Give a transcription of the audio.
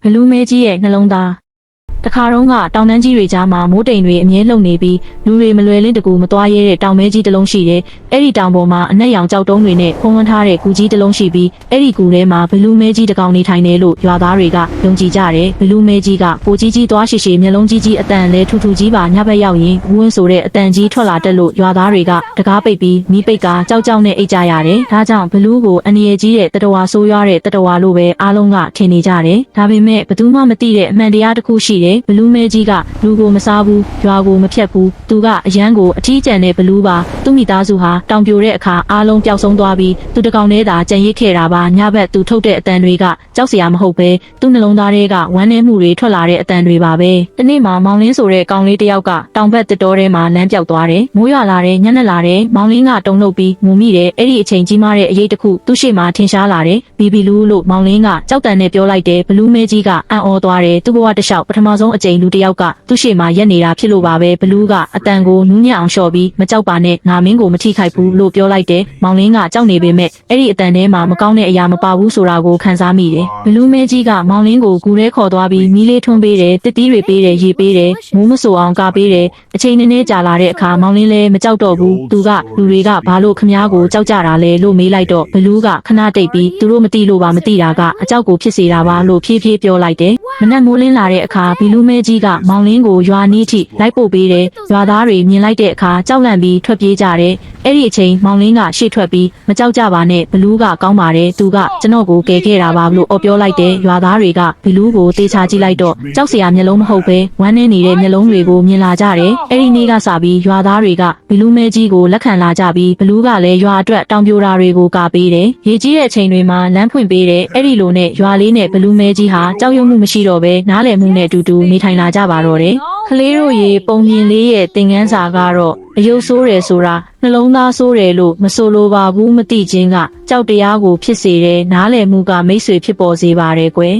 ဘလူးမဲကြီးရဲ့နှလုံးသားတခါတော့ကတောင်တန်းကြီးတွေကြားမှာမိုးတိမ်တွေအမြဲလှုပ်နေပြီးလူတွေမလွယ်လင်းတကူမသွားရဲတဲ့တောင်မဲကြီးတစ်လုံးရှိတယ်။အဲ့ဒီတောင်ပေါ်မှာအနက်ရောင်ကြောက်တုံးတွေနဲ့ဖုံးလွှမ်းထားတဲ့ကူကြီးတစ်လုံးရှိပြီးအဲ့ဒီကူထဲမှာဘလူးမဲကြီးတစ်ကောင်နေထိုင်တယ်လို့ရွာသားတွေကယုံကြည်ကြတယ်။ဘလူးမဲကြီးကပိုကြီးကြီးသွားရှိရှိမျက်လုံးကြီးကြီးအတန်လဲထူထူကြီးပါညဘက်ရောက်ရင်ဝန်းဆိုတဲ့အတန်ကြီးထွက်လာတတ်လို့ရွာသားတွေကတကားပိတ်ပြီးမီးပိတ်ကကြောက်ကြောက်နဲ့အိတ်ကြရတယ်။ဒါကြောင့်ဘလူးကိုအန္တရာယ်ကြီးတဲ့တတဝါဆိုးရွားတဲ့တတဝါလို့ပဲအားလုံးကထင်နေကြတယ်။ဒါပေမဲ့ဘယ်သူမှမသိတဲ့အမှန်တရားတစ်ခုရှိတယ်။ဘလူးမဲကြီးကလူကိုမစားဘူးရွာကိုမဖြတ်ဘူးသူကအရန်ကိုအထီးကျန်တဲ့ဘလူးပါသူ့မိသားစုဟာတောင်ပြိုတဲ့အခါအားလုံးပျောက်ဆုံးသွားပြီးသူတကောင်တည်းသာကြံရစ်ခဲ့တာပါညဘက်သူထုတ်တဲ့အတန်တွေကကြောက်စရာမဟုတ်ပဲသူ့နှလုံးသားတွေကဝမ်းနည်းမှုတွေထွက်လာတဲ့အတန်တွေပါပဲဒီနေ့မှာမောင်လင်းဆိုတဲ့ကောင်လေးတစ်ယောက်ကတောင်ဘက်တစ်တော်ထဲမှာလမ်းပြောက်သွားတယ်မိုးရွာလာတယ်ညနေလာတယ်မောင်လင်းကတုန်လှုပ်ပြီးငုံမိတယ်အဲ့ဒီအချိန်ကြီးမားတဲ့အရေးတစ်ခုသူ့ရှေ့မှာထင်ရှားလာတယ်ဘီဘီလူးလို့မောင်လင်းကကြောက်တန်နဲ့ပြောလိုက်တယ်ဘလူးမဲကြီးကအံ့ဩသွားတယ်သူ့ဘဝတစ်လျှောက်ပထမဆုံးအကြိမ်လူတစ်ယောက်ကသူ့ရှေ့မှာရက်နေတာဖြစ်လို့ပါပဲဘလူးကအတန်ကိုနူးညံ့အောင်လျှော့ပြီးမကြောက်ပါနဲ့ငါမင်းကိုမထိခိုက်ဘူးလို့ပြောလိုက်တယ်မောင်လင်းကကြောက်နေပေမဲ့အဲ့ဒီအတန်ထဲမှာမကောင်းတဲ့အရာမပါဘူးဆိုတာကိုခံစားမိတယ်ဘလူးမဲကြီးကမောင်လင်းကိုကူထဲခေါ်သွားပြီးမီးလေးထွန်းပေးတယ်တစ်တီးတွေပေးတယ်ရေပေးတယ်မိုးမဆိုအောင်ကာပေးတယ်အချိန်နည်းနည်းကြာလာတဲ့အခါမောင်လင်းလည်းမကြောက်တော့ဘူးသူကလူတွေကဘာလို့ခမားကိုကြောက်ကြတာလဲလို့မေးလိုက်တော့ဘလူးကခဏတိတ်ပြီးသူတို့မသိလို့ပါမသိတာကအကြောက်ကိုဖြစ်စေတာပါလို့ဖြည်းဖြည်းပြောလိုက်တယ်မနက်မိုးလင်းလာတဲ့အခါဘလူးမဲကြီးကမောင်လင်းကိုရွာနီးထိလိုက်ပို့ပေးတယ်ရွာသားတွေမြင်လိုက်တဲ့အခါကြောက်လန့်ပြီးထွက်ပြေးကြတယ်အဲ့ဒီအချိန်မောင်လင်းကရှေ့ထွက်ပြီးမကြောက်ကြပါနဲ့ဘလူးကကောင်းပါတယ်သူကကျွန်တော်ကိုကယ်ခဲ့တာပါလို့ပြောလိုက်တယ်ရွာသားတွေကဘလူးကိုတေချာကြည့်လိုက်တော့ကြောက်စရာမျက်လုံးမဟုတ်ပဲဝမ်းနည်းနေတဲ့မျက်လုံးတွေကိုမြင်လာကြတယ်အဲ့ဒီနေ့ကစပြီးရွာသားတွေကဘလူးမဲကြီးကိုလက်ခံလာကြပြီးဘလူးကလည်းရွာအတွက်တောင်ပြိုတာတွေကိုကာပေးတယ်ရေကြီးတဲ့အချိန်တွေမှာလမ်းဖွင့်ပေးတယ်အဲ့ဒီလိုနဲ့ရွာလေးနဲ့ဘလူးမဲကြီးဟာကြောက်ရွံ့မှုမရှိတော့ပဲနားလည်မှုနဲ့အတူတူနေထိုင်လာကြပါတော့တယ်ကလေးတို့ရေပုံမြင်လေးရဲ့သင်ခန်းစာကတော့အယုတ်ဆိုးတယ်ဆိုတာနှလုံးသားဆိုးတယ်လို့မဆိုလိုပါဘူးမသိခြင်းကကြောက်တရားကိုဖြစ်စေတယ်နားလည်မှုကမိတ်ဆွေဖြစ်ပေါ်စေပါတယ်ကွယ်